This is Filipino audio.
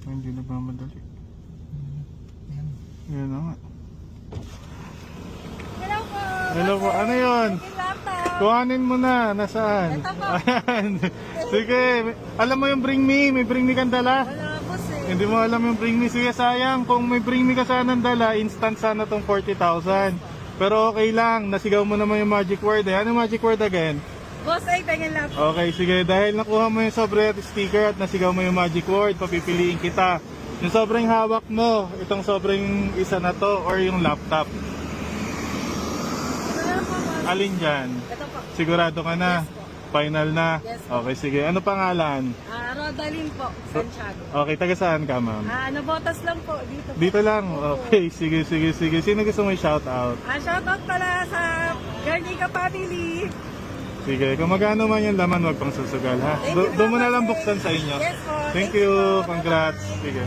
Hindi nagmamadali. Yan na nga. Hello po. Hello po. Ano yun? Laptop. Kuhanin mo na. Nasaan? Ito po. Ayan. Sige. Alam mo yung bring me? May bring me kang dala? Wala boss eh. Hindi mo alam yung bring me. Sige, sayang. Kung may bring me ka sanang dala, instant sana tong 40,000. Pero okay lang. Nasigaw mo naman yung magic word eh. Ano magic word again? Boss ay pengen laptop. Okay, sige. Dahil nakuha mo yung sobre at sticker at nasigaw mo yung magic word, papipiliin kita. Yung sobrang hawak mo, itong sobrang isa na to or yung laptop. Ito lang po boss. Alin dyan? Ito po. Sigurado ka na? Yes po. Final na? Yes po. Okay, sige. Ano pangalan? Rodalyn po. Santiago. Okay, taga saan ka, ma'am? Botas lang po dito po. Dito lang? Okay, sige, sige, sige. Sino gusto mo i-shoutout? Shoutout pala sa Garnica family. Sige, kung magkano man yung laman, wag pang susugal, ha? Thank you Doon mo so na lang much. buksan sa inyo. Yes po. Thank Thank you. you. Congrats. Bye-bye. Sige.